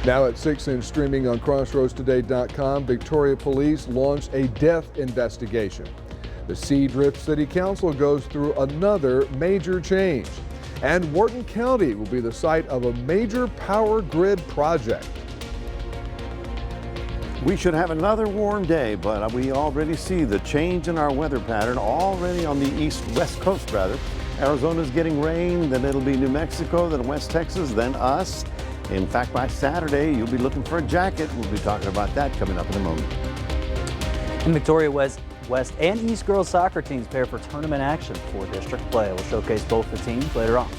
Now at 6 and streaming on crossroadstoday.com, Victoria Police launched a death investigation. The Seadrift City Council goes through another major change. And Wharton County will be the site of a major power grid project. We should have another warm day, but we already see the change in our weather pattern already on the west coast rather. Arizona's getting rain, then it'll be New Mexico, then West Texas, then us. In fact, by Saturday, you'll be looking for a jacket. We'll be talking about that coming up in a moment. In Victoria, West and East girls soccer teams prepare for tournament action for district play. We'll showcase both the teams later on.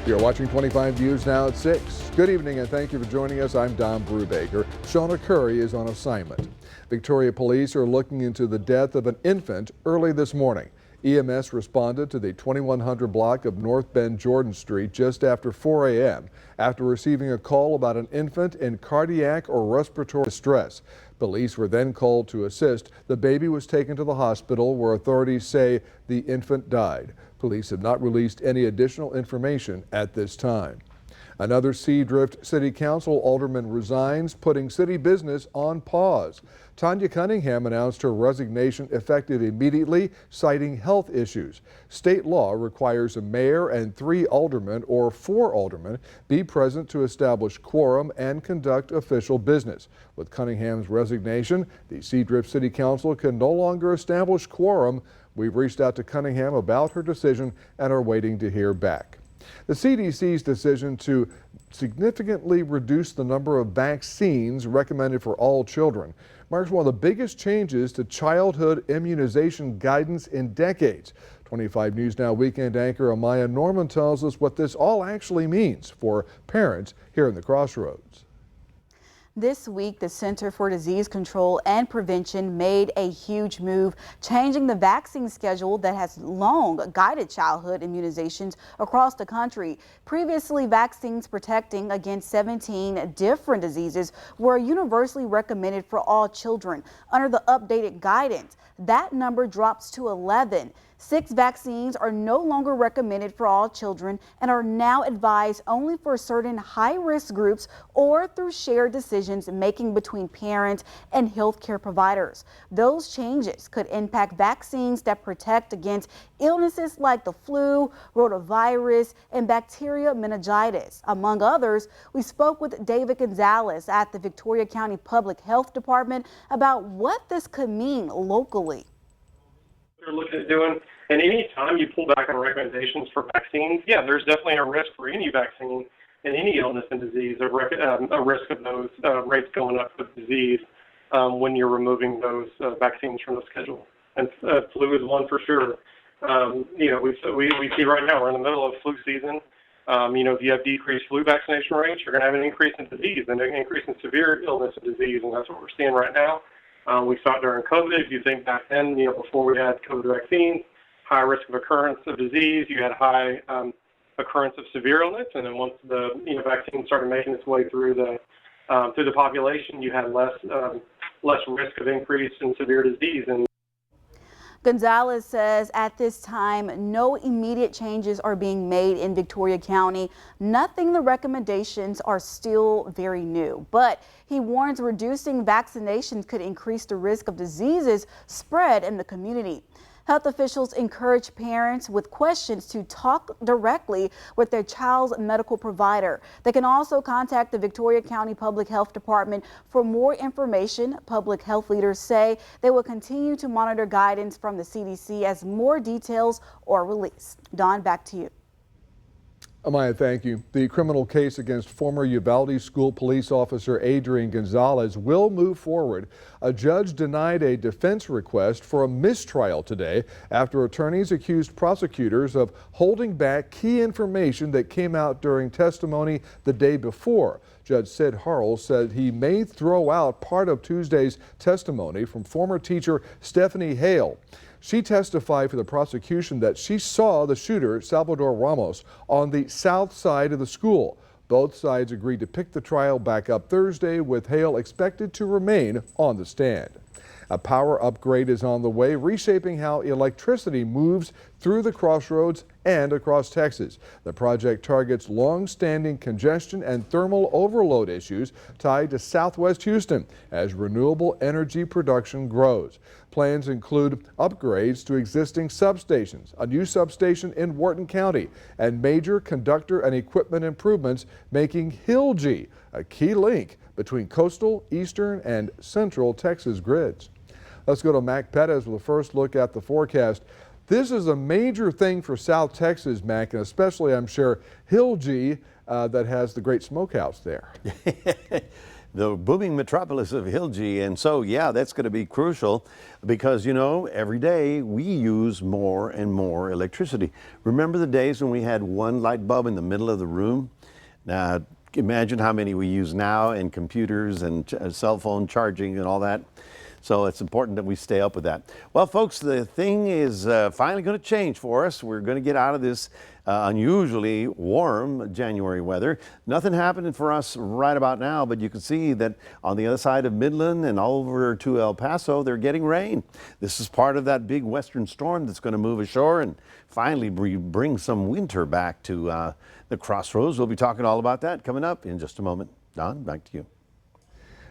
You're watching 25 News now at 6. Good evening and thank you for joining us. I'm Don Brubaker. Shauna Curry is on assignment. Victoria Police are looking into the death of an infant early this morning. EMS responded to the 2100 block of North Bend Jordan Street just after 4 a.m. after receiving a call about an infant in cardiac or respiratory distress. Police were then called to assist. The baby was taken to the hospital where authorities say the infant died. Police have not released any additional information at this time. Another Seadrift City Council alderman resigns, putting city business on pause. Tanya Cunningham announced her resignation effective immediately, citing health issues. State law requires a mayor and 3 aldermen or 4 aldermen be present to establish quorum and conduct official business. With Cunningham's resignation, the Seadrift City Council can no longer establish quorum. We've reached out to Cunningham about her decision and are waiting to hear back. The CDC's decision to significantly reduce the number of vaccines recommended for all children marks one of the biggest changes to childhood immunization guidance in decades. 25 News Now weekend anchor Amaya Norman tells us what this all actually means for parents here in the Crossroads. This week, the Center for Disease Control and Prevention made a huge move, changing the vaccine schedule that has long guided childhood immunizations across the country. Previously, vaccines protecting against 17 different diseases were universally recommended for all children. Under the updated guidance, that number drops to 11. 6 vaccines are no longer recommended for all children and are now advised only for certain high-risk groups or through shared decisions making between parents and healthcare providers. Those changes could impact vaccines that protect against illnesses like the flu, rotavirus, and bacterial meningitis. Among others, we spoke with David Gonzalez at the Victoria County Public Health Department about what this could mean locally. They're looking at doing, and any time you pull back on recommendations for vaccines, yeah, there's definitely a risk for any vaccine and any illness and disease, a risk of those rates going up with disease when you're removing those vaccines from the schedule. And flu is one for sure. You know, we see right now we're in the middle of flu season. You know, if you have decreased flu vaccination rates, you're going to have an increase in disease and an increase in severe illness and disease, and that's what we're seeing right now. We saw it during COVID. If you think back then, you know, before we had COVID vaccines, high risk of occurrence of disease, you had high occurrence of severe illness, and then once the vaccine started making its way through the population, you had less risk of increase in severe disease. And Gonzalez says at this time, no immediate changes are being made in Victoria County. Nothing, the recommendations are still very new, but he warns reducing vaccinations could increase the risk of diseases spread in the community. Health officials encourage parents with questions to talk directly with their child's medical provider. They can also contact the Victoria County Public Health Department for more information. Public health leaders say they will continue to monitor guidance from the CDC as more details are released. Dawn, back to you. Amaya, thank you. The criminal case against former Uvalde school police officer Adrian Gonzalez will move forward. A judge denied a defense request for a mistrial today after attorneys accused prosecutors of holding back key information that came out during testimony the day before. Judge Sid Harrell said he may throw out part of Tuesday's testimony from former teacher Stephanie Hale. She testified for the prosecution that she saw the shooter, Salvador Ramos, on the south side of the school. Both sides agreed to pick the trial back up Thursday, with Hale expected to remain on the stand. A power upgrade is on the way, reshaping how electricity moves through the crossroads and across Texas. The project targets long-standing congestion and thermal overload issues tied to Southwest Houston as renewable energy production grows. Plans include upgrades to existing substations, a new substation in Wharton County, and major conductor and equipment improvements, making Hilgi a key link between coastal, eastern, and central Texas grids. Let's go to Mac Pettis with a first look at the forecast. This is a major thing for South Texas, Mac, and especially, I'm sure, Hilgi that has the great smokehouse there. The booming metropolis of Hilgi. And so, yeah, that's going to be crucial because, you know, every day we use more and more electricity. Remember the days when we had one light bulb in the middle of the room? Now, imagine how many we use now in computers and cell phone charging and all that. So it's important that we stay up with that. Well, folks, the thing is finally going to change for us. We're going to get out of this unusually warm January weather. Nothing happening for us right about now, but you can see that on the other side of Midland and all over to El Paso, they're getting rain. This is part of that big western storm that's going to move ashore and finally bring some winter back to the crossroads. We'll be talking all about that coming up in just a moment. Don, back to you.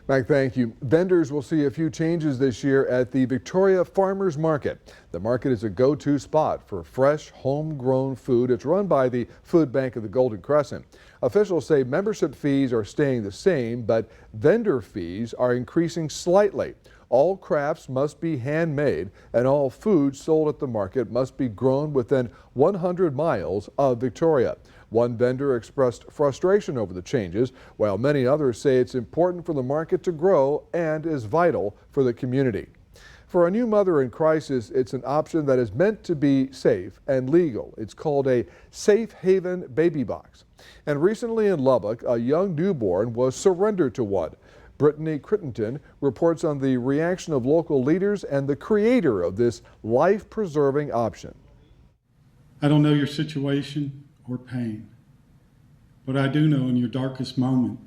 Mike, thank you. Vendors will see a few changes this year at the Victoria Farmers Market. The market is a go-to spot for fresh, homegrown food. It's run by the Food Bank of the Golden Crescent. Officials say membership fees are staying the same, but vendor fees are increasing slightly. All crafts must be handmade, and all food sold at the market must be grown within 100 miles of Victoria. One vendor expressed frustration over the changes, while many others say it's important for the market to grow and is vital for the community. For a new mother in crisis, it's an option that is meant to be safe and legal. It's called a Safe Haven Baby Box. And recently in Lubbock, a young newborn was surrendered to one. Brittany Crittenton reports on the reaction of local leaders and the creator of this life-preserving option. I don't know your situation or pain, but I do know in your darkest moment,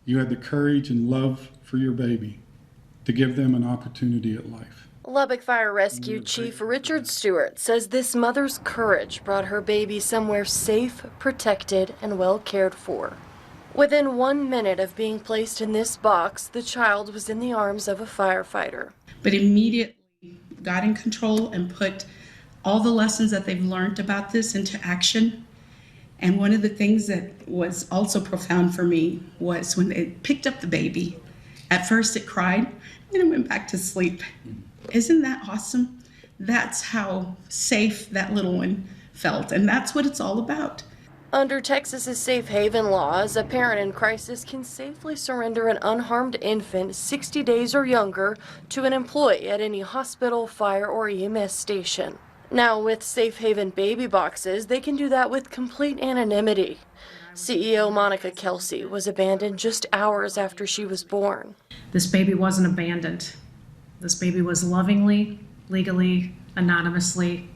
you had the courage and love for your baby to give them an opportunity at life. Lubbock Fire Rescue Chief Richard Stewart says this mother's courage brought her baby somewhere safe, protected, and well cared for. Within 1 minute of being placed in this box, the child was in the arms of a firefighter. But immediately got in control and put all the lessons that they've learned about this into action. And one of the things that was also profound for me was when they picked up the baby. At first it cried and it went back to sleep. Isn't that awesome? That's how safe that little one felt, and that's what it's all about. Under Texas's safe haven laws, a parent in crisis can safely surrender an unharmed infant 60 days or younger to an employee at any hospital, fire, or EMS station. Now, with Safe Haven baby boxes, they can do that with complete anonymity. CEO Monica Kelsey was abandoned just hours after she was born. This baby wasn't abandoned. This baby was lovingly, legally, anonymously,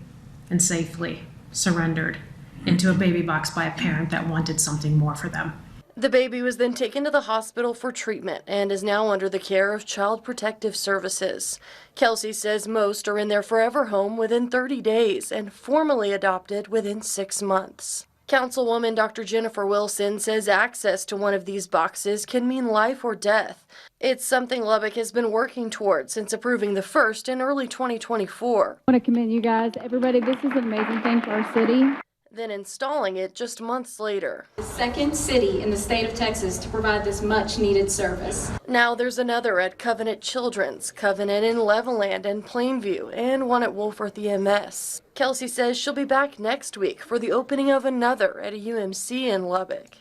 and safely surrendered into a baby box by a parent that wanted something more for them. The baby was then taken to the hospital for treatment and is now under the care of Child Protective Services. Kelsey says most are in their forever home within 30 days and formally adopted within 6 months. Councilwoman Dr. Jennifer Wilson says access to one of these boxes can mean life or death. It's something Lubbock has been working towards since approving the first in early 2024. I want to commend you guys. Everybody, this is an amazing thing for our city. Then installing it just months later. The second city in the state of Texas to provide this much needed service. Now there's another at Covenant Children's, Covenant in Levelland and Plainview, and one at Wolforth EMS. Kelsey says she'll be back next week for the opening of another at a UMC in Lubbock.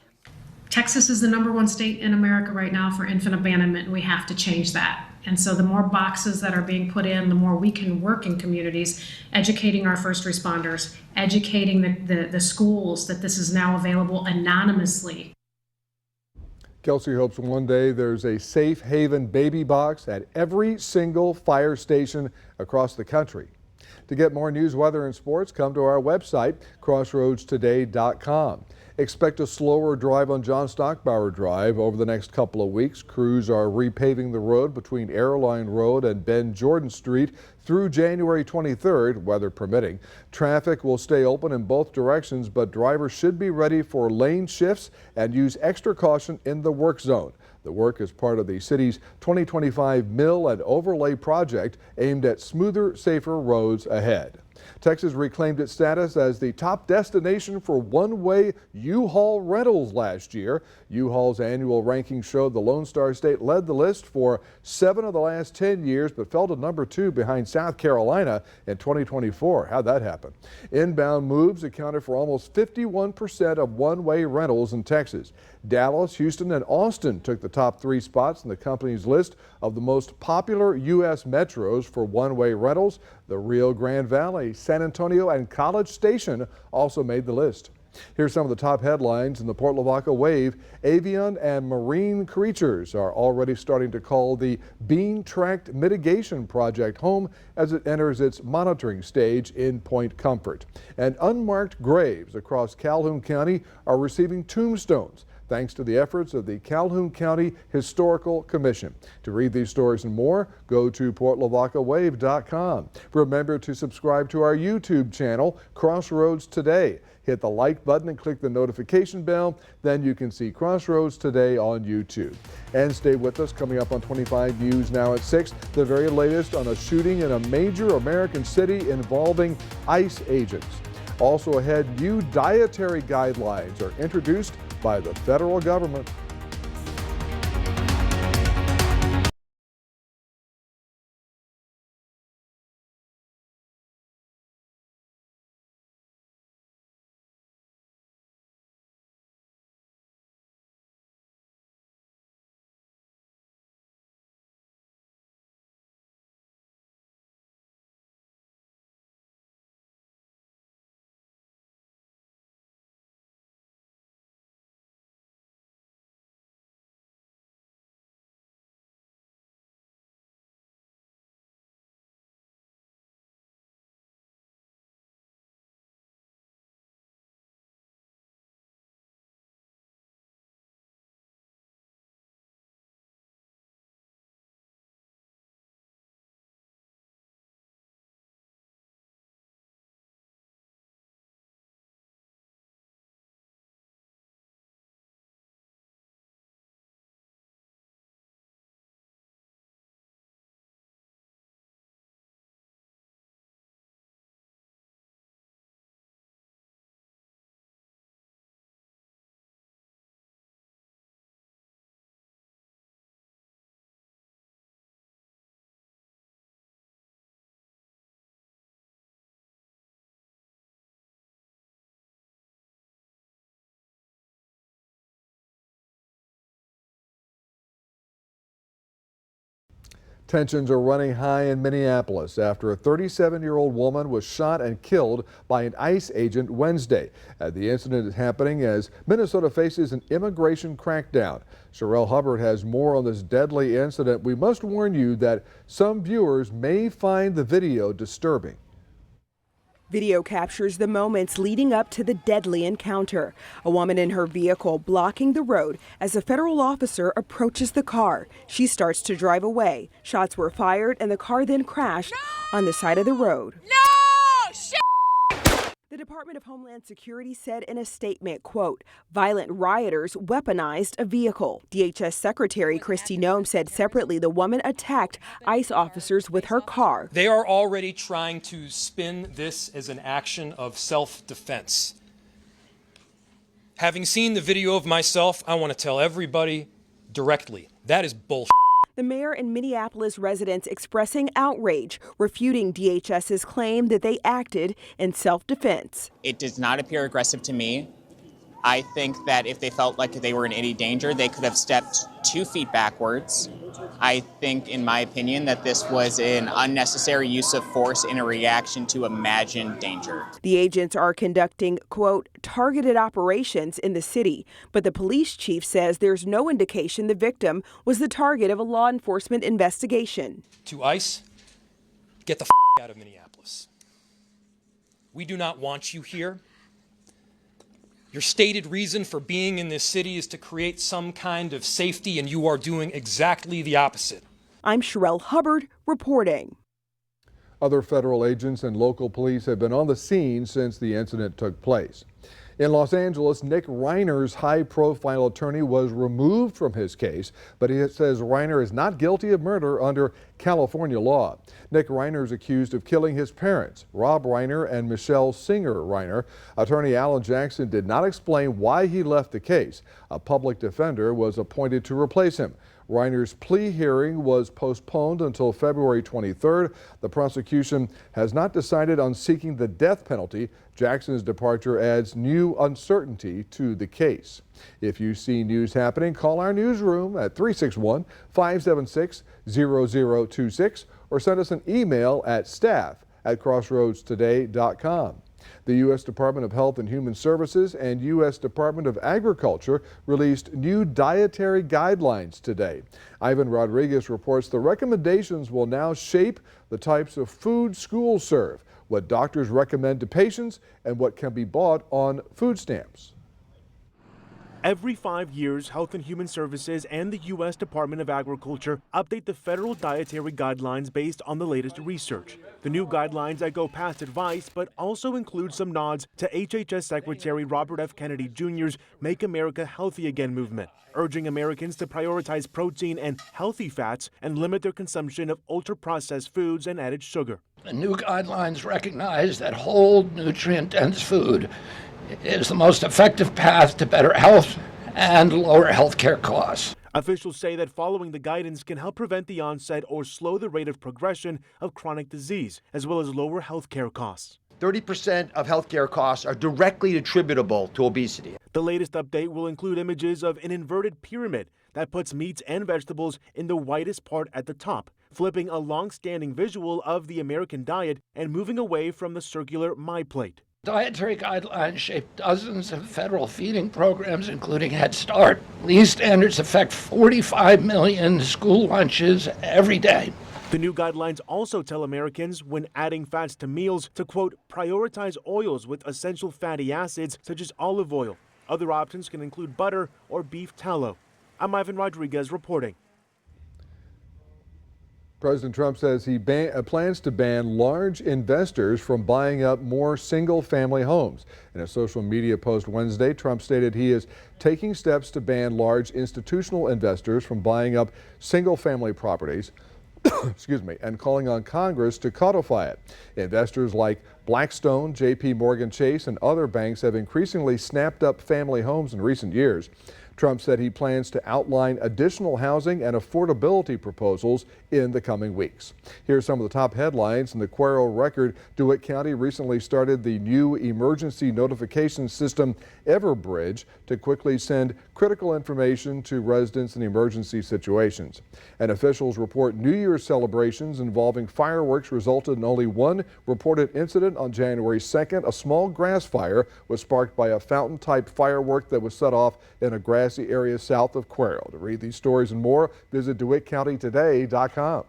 Texas is the #1 state in America right now for infant abandonment, and we have to change that. And so the more boxes that are being put in, the more we can work in communities, educating our first responders, educating the schools that this is now available anonymously. Kelsey hopes one day there's a Safe Haven baby box at every single fire station across the country. To get more news, weather, and sports, come to our website, crossroadstoday.com. Expect a slower drive on John Stockbauer Drive over the next couple of weeks. Crews are repaving the road between Airline Road and Ben Jordan Street through January 23rd, weather permitting. Traffic will stay open in both directions, but drivers should be ready for lane shifts and use extra caution in the work zone. The work is part of the city's 2025 Mill and Overlay project aimed at smoother, safer roads ahead. Texas reclaimed its status as the top destination for one-way U-Haul rentals last year. U-Haul's annual ranking showed the Lone Star State led the list for 7 of the last 10 years, but fell to number 2 behind South Carolina in 2024. How'd that happen? Inbound moves accounted for almost 51% of one-way rentals in Texas. Dallas, Houston, and Austin took the top 3 spots in the company's list of the most popular U.S. metros for one-way rentals. The Rio Grande Valley, San Antonio, and College Station also made the list. Here's some of the top headlines in the Port Lavaca wave. Avian and marine creatures are already starting to call the Bean Tract Mitigation Project home as it enters its monitoring stage in Point Comfort. And unmarked graves across Calhoun County are receiving tombstones, thanks to the efforts of the Calhoun County Historical Commission. To read these stories and more, go to PortLavacaWave.com. Remember to subscribe to our YouTube channel, Crossroads Today. Hit the like button and click the notification bell. Then you can see Crossroads Today on YouTube. And stay with us. Coming up on 25 News now at 6, the very latest on a shooting in a major American city involving ICE agents. Also ahead, new dietary guidelines are introduced by the federal government. Tensions are running high in Minneapolis after a 37-year-old woman was shot and killed by an ICE agent Wednesday. The incident is happening as Minnesota faces an immigration crackdown. Sherelle Hubbard has more on this deadly incident. We must warn you that some viewers may find the video disturbing. Video captures the moments leading up to the deadly encounter. A woman in her vehicle blocking the road as a federal officer approaches the car. She starts to drive away. Shots were fired and the car then crashed on the side of the road. No! Shit! The Department of Homeland Security said in a statement, quote, violent rioters weaponized a vehicle. DHS Secretary Kristi Noem said separately the woman attacked ICE officers with her car. They are already trying to spin this as an action of self-defense. Having seen the video of myself, I want to tell everybody directly, that is bullshit. The mayor and Minneapolis residents expressing outrage, refuting DHS's claim that they acted in self-defense. It does not appear aggressive to me. I think that if they felt like they were in any danger, they could have stepped 2 feet backwards. I think, in my opinion, that this was an unnecessary use of force in a reaction to imagined danger. The agents are conducting, quote, targeted operations in the city, but the police chief says there's no indication the victim was the target of a law enforcement investigation. To ICE, get the out of Minneapolis. We do not want you here. Your stated reason for being in this city is to create some kind of safety, and you are doing exactly the opposite. I'm Sherelle Hubbard reporting. Other federal agents and local police have been on the scene since the incident took place. In Los Angeles, Nick Reiner's high-profile attorney was removed from his case, but he says Reiner is not guilty of murder under California law. Nick Reiner is accused of killing his parents, Rob Reiner and Michelle Singer Reiner. Attorney Alan Jackson did not explain why he left the case. A public defender was appointed to replace him. Reiner's plea hearing was postponed until February 23rd. The prosecution has not decided on seeking the death penalty. Jackson's departure adds new uncertainty to the case. If you see news happening, call our newsroom at 361-576-0026 or send us an email at staff@crossroadstoday.com. The U.S. Department of Health and Human Services and U.S. Department of Agriculture released new dietary guidelines today. Ivan Rodriguez reports the recommendations will now shape the types of food schools serve, what doctors recommend to patients, and what can be bought on food stamps. Every 5 years, Health and Human Services and the U.S. Department of Agriculture update the federal dietary guidelines based on the latest research. The new guidelines echo past advice, but also include some nods to HHS Secretary Robert F. Kennedy Jr.'s Make America Healthy Again movement, urging Americans to prioritize protein and healthy fats and limit their consumption of ultra-processed foods and added sugar. The new guidelines recognize that whole, nutrient-dense food is the most effective path to better health and lower health care costs. Officials say that following the guidance can help prevent the onset or slow the rate of progression of chronic disease, as well as lower health care costs. 30% of healthcare costs are directly attributable to obesity. The latest update will include images of an inverted pyramid that puts meats and vegetables in the whitest part at the top, flipping a long-standing visual of the American diet and moving away from the circular My Plate. Dietary guidelines shape dozens of federal feeding programs, including Head Start. These standards affect 45 million school lunches every day. The new guidelines also tell Americans when adding fats to meals to, quote, prioritize oils with essential fatty acids such as olive oil. Other options can include butter or beef tallow. I'm Ivan Rodriguez reporting. President Trump says he plans to ban large investors from buying up more single-family homes. In a social media post Wednesday, Trump stated he is taking steps to ban large institutional investors from buying up single-family properties, excuse me, and calling on Congress to codify it. Investors like Blackstone, J.P. Morgan Chase, and other banks have increasingly snapped up family homes in recent years. Trump said he plans to outline additional housing and affordability proposals in the coming weeks. Here are some of the top headlines in the Cuero Record. DeWitt County recently started the new emergency notification system Everbridge to quickly send critical information to residents in emergency situations. And officials report New Year's celebrations involving fireworks resulted in only one reported incident on January 2nd. A small grass fire was sparked by a fountain-type firework that was set off in a grassy area south of Cuero. To read these stories and more, visit DeWittCountyToday.com.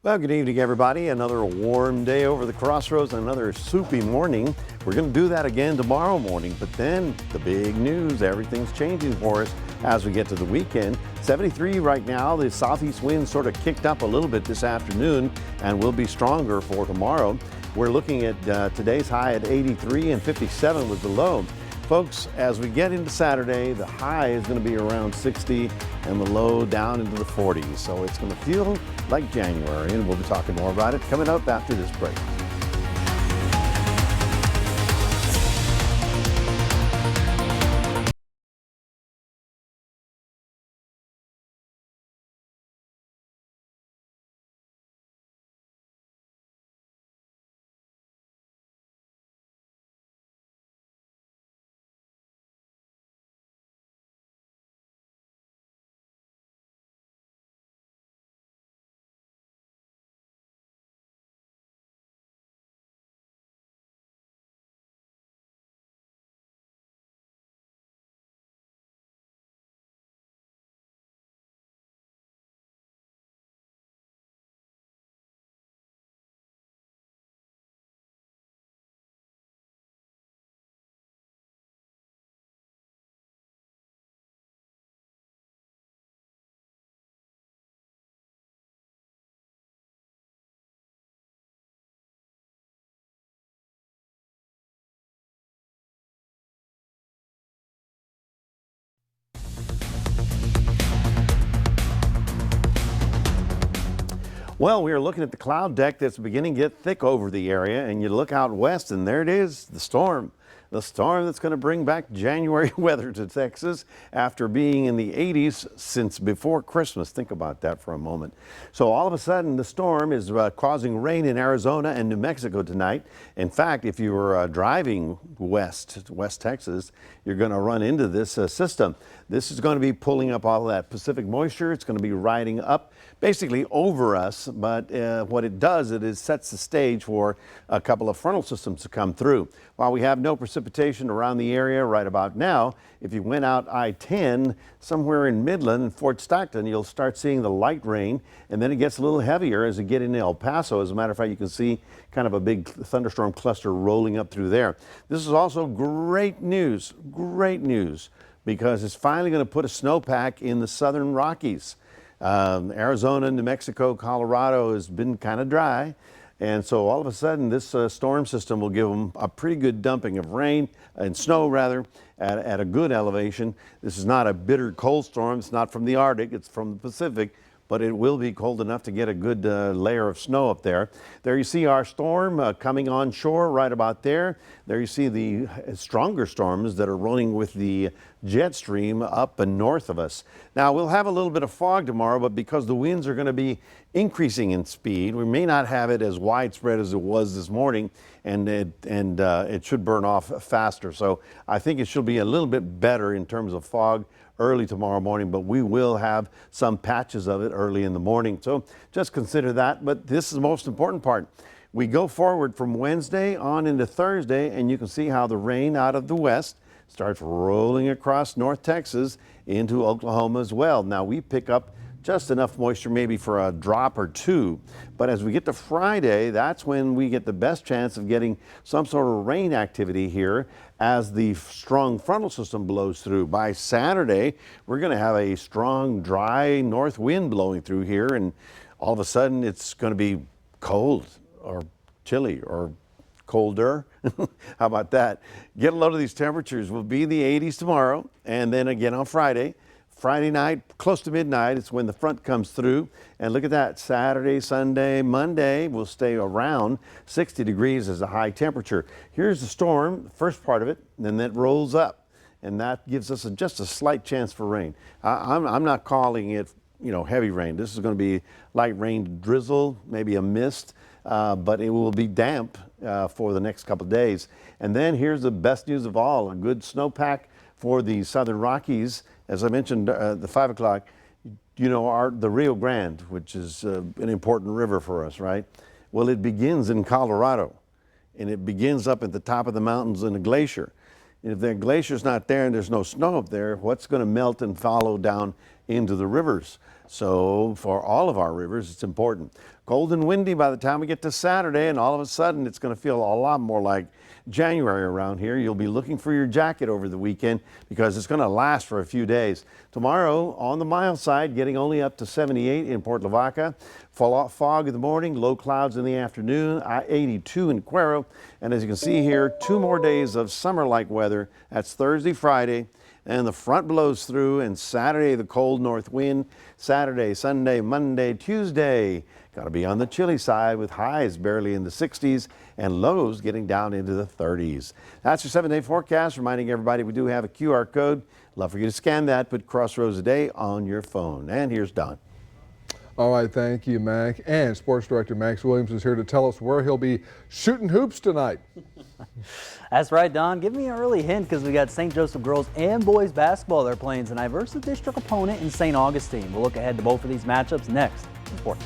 Well, good evening, everybody. Another warm day over the crossroads, another soupy morning. We're going to do that again tomorrow morning, but then the big news, everything's changing for us as we get to the weekend. 73 right now. The southeast wind sort of kicked up a little bit this afternoon and will be stronger for tomorrow. We're looking at today's high at 83 and 57 was the low. Folks, as we get into Saturday, the high is going to be around 60 and the low down into the 40s. So it's going to feel like January, and we'll be talking more about it coming up after this break. Well, we are looking at the cloud deck that's beginning to get thick over the area, and you look out west, and there it is, the storm. The storm that's going to bring back January weather to Texas after being in the 80s since before Christmas. Think about that for a moment. So all of a sudden, the storm is causing rain in Arizona and New Mexico tonight. In fact, if you were driving west Texas, you're going to run into this system. This is going to be pulling up all of that Pacific moisture. It's going to be riding up basically over us, but what it does, it sets the stage for a couple of frontal systems to come through. While we have no precipitation around the area right about now, if you went out I-10 somewhere in Midland and Fort Stockton, you'll start seeing the light rain, and then it gets a little heavier as you get into El Paso. As a matter of fact, you can see kind of a big thunderstorm cluster rolling up through there. This is also great news, because it's finally going to put a snowpack in the southern Rockies. Arizona, New Mexico, Colorado has been kind of dry. And so all of a sudden, this storm system will give them a pretty good dumping of rain and snow, rather, at a good elevation. This is not a bitter cold storm. It's not from the Arctic. It's from the Pacific. But it will be cold enough to get a good layer of snow up there. There you see our storm coming on shore right about there. There you see the stronger storms that are rolling with the jet stream up and north of us. Now, we'll have a little bit of fog tomorrow, but because the winds are going to be increasing in speed, we may not have it as widespread as it was this morning, and it should burn off faster. So I think it should be a little bit better in terms of fog early tomorrow morning, but we will have some patches of it early in the morning. So just consider that. But this is the most important part. We go forward from Wednesday on into Thursday, and you can see how the rain out of the west starts rolling across North Texas into Oklahoma as well. Now we pick up just enough moisture maybe for a drop or two. But as we get to Friday, that's when we get the best chance of getting some sort of rain activity here as the strong frontal system blows through. By Saturday, we're going to have a strong, dry north wind blowing through here, and all of a sudden it's going to be cold or chilly or colder. How about that? Get a load of these temperatures. We'll be in the 80s tomorrow, and then again on Friday. Friday night, close to midnight, it's when the front comes through. And look at that, Saturday, Sunday, Monday, we'll stay around 60 degrees as a high temperature. Here's the storm, the first part of it, and then it rolls up. And that gives us just a slight chance for rain. I'm not calling it, heavy rain. This is going to be light rain, drizzle, maybe a mist, but it will be damp for the next couple of days. And then here's the best news of all, a good snowpack for the southern Rockies. As I mentioned, the 5 o'clock, the Rio Grande, which is an important river for us, right? Well, it begins in Colorado, and it begins up at the top of the mountains in a glacier. And if the glacier's not there and there's no snow up there, what's going to melt and follow down into the rivers? So for all of our rivers, it's important. Cold and windy by the time we get to Saturday, and all of a sudden it's going to feel a lot more like January around here. You'll be looking for your jacket over the weekend because it's going to last for a few days. Tomorrow, on the mild side, getting only up to 78 in Port Lavaca. Fog in the morning, low clouds in the afternoon, 82 in Cuero. And as you can see here, 2 more days of summer-like weather. That's Thursday, Friday. And the front blows through, and Saturday, the cold north wind. Saturday, Sunday, Monday, Tuesday. Got to be on the chilly side with highs barely in the 60s and lows getting down into the 30s. That's your 7-day forecast, reminding everybody we do have a QR code. Love for you to scan that, put Crossroads a day on your phone. And here's Don. All right, thank you, Mac. And Sports Director Max Williams is here to tell us where he'll be shooting hoops tonight. That's right, Don. Give me an early hint because we got St. Joseph girls and boys basketball they're playing tonight versus district opponent in St. Augustine. We'll look ahead to both of these matchups next in Sports.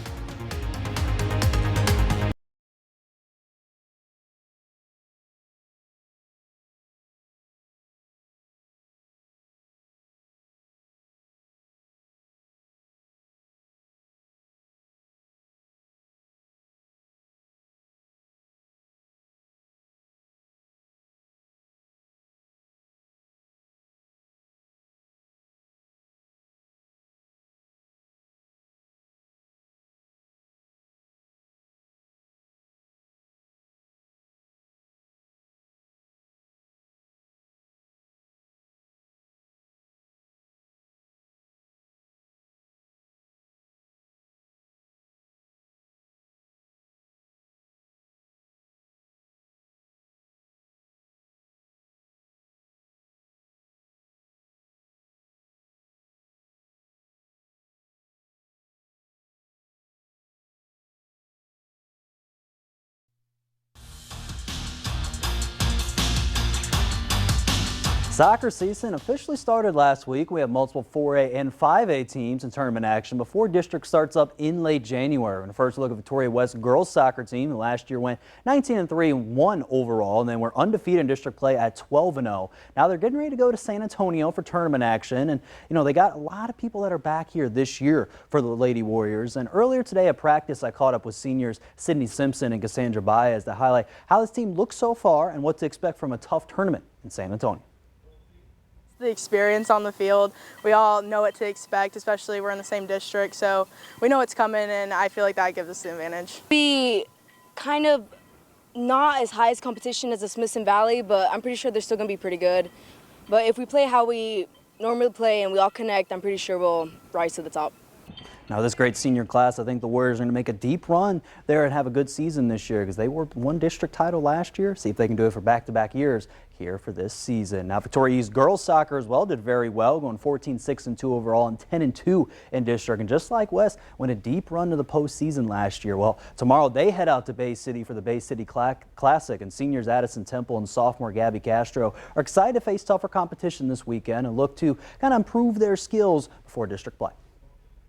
Soccer season officially started last week. We have multiple 4A and 5A teams in tournament action before district starts up in late January. And a first look at Victoria West girls soccer team. Last year went 19-3 and 1 overall, and then we're undefeated in district play at 12-0. Now they're getting ready to go to San Antonio for tournament action, and they got a lot of people that are back here this year for the Lady Warriors. And earlier today at practice, I caught up with seniors Sydney Simpson and Cassandra Baez to highlight how this team looks so far and what to expect from a tough tournament in San Antonio. The experience on the field, we all know what to expect, especially we're in the same district, so we know what's coming, and I feel like that gives us the advantage. Be kind of not as high as competition as the Smithson Valley, but I'm pretty sure they're still going to be pretty good. But if we play how we normally play and we all connect, I'm pretty sure we'll rise to the top. Now, this great senior class, I think the Warriors are going to make a deep run there and have a good season this year because they won district title last year. See if they can do it for back-to-back years here for this season. Now, Victoria East girls soccer as well did very well, going 14-6-2 overall and 10-2 in district. And just like West, went a deep run to the postseason last year. Well, tomorrow they head out to Bay City for the Bay City Classic, and seniors Addison Temple and sophomore Gabby Castro are excited to face tougher competition this weekend and look to kind of improve their skills before district play.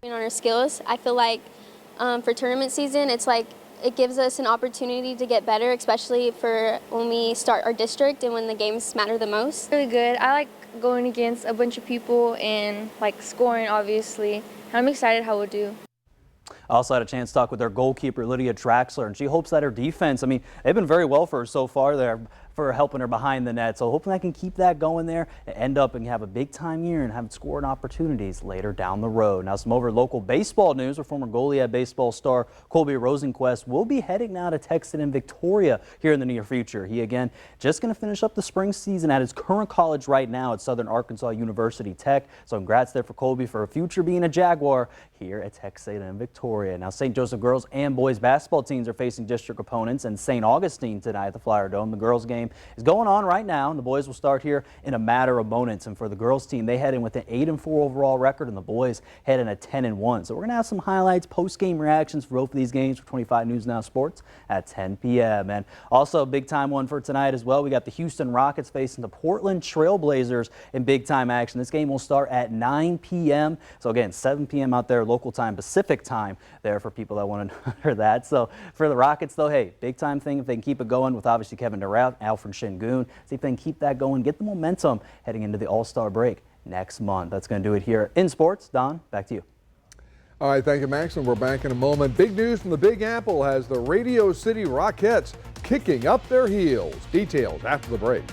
On our skills, I feel like for tournament season, it's like it gives us an opportunity to get better, especially for when we start our district and when the games matter the most. Really good. I like going against a bunch of people and like scoring, obviously. I'm excited how we'll do. I also had a chance to talk with their goalkeeper, Lydia Traxler, and she hopes that her defense, they've been very well for her so far there for helping her behind the net. So hoping I can keep that going there and end up and have a big time year and have scoring opportunities later down the road. Now some over local baseball news where former Goliad baseball star Colby Rosenquist will be heading now to Texas in Victoria here in the near future. He again just going to finish up the spring season at his current college right now at Southern Arkansas University Tech. So congrats there for Colby for a future being a Jaguar here at Texas in Victoria. Now St. Joseph girls and boys basketball teams are facing district opponents in St. Augustine tonight at the Flyer Dome. The girls game is going on right now, and the boys will start here in a matter of moments. And for the girls team, they head in with an 8-4 overall record, and the boys head in a 10-1. So we're going to have some highlights, post-game reactions for both of these games for 25 News Now Sports at 10 p.m. And also a big-time one for tonight as well. We got the Houston Rockets facing the Portland Trailblazers in big-time action. This game will start at 9 p.m. So again, 7 p.m. out there, local time, Pacific time there for people that want to hear that. So for the Rockets, though, hey, big-time thing if they can keep it going with obviously Kevin Durant, Alfred Şengün. See if they can keep that going, get the momentum heading into the All-Star break next month. That's going to do it here in sports. Don, back to you. All right, thank you, Max, and we're back in a moment. Big news from the Big Apple has the Radio City Rockettes kicking up their heels. Details after the break.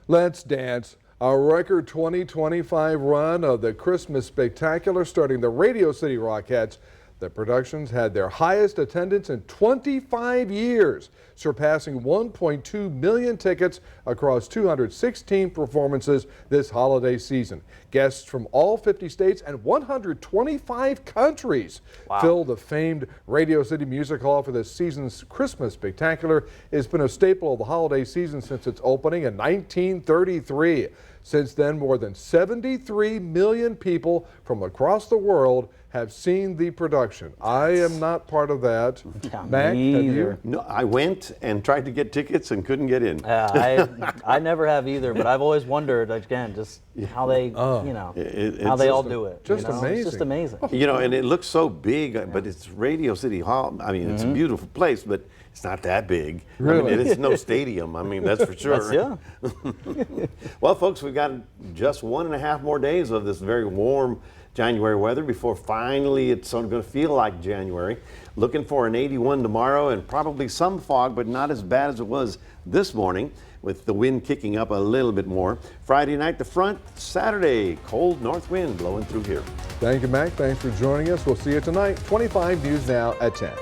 Let's dance. A record 2025 run of the Christmas Spectacular starting the Radio City Rockettes. The productions had their highest attendance in 25 years, surpassing 1.2 million tickets across 216 performances this holiday season. Guests from all 50 states and 125 countries filled the famed Radio City Music Hall for this season's Christmas Spectacular. It's been a staple of the holiday season since its opening in 1933. Since then, more than 73 million people from across the world have seen the production. I am not part of that. Yeah, Mac, me have either. you? No, I went and tried to get tickets and couldn't get in. I never have either, but I've always wondered, again, just how they, you know, how they all do it. Just you know? amazing. It's just amazing. You know, and it looks so big, but it's Radio City Hall. I mean, it's a beautiful place, but it's not that big. Really? I mean, it's no stadium. I mean, that's for sure. Yeah. Well, folks, we've got just 1.5 more days of this very warm January weather before finally it's going to feel like January. Looking for an 81 tomorrow and probably some fog, but not as bad as it was this morning, with the wind kicking up a little bit more. Friday night, the front. Saturday, cold north wind blowing through here. Thank you, Mac. Thanks for joining us. We'll see you tonight. 25 News Now at 10.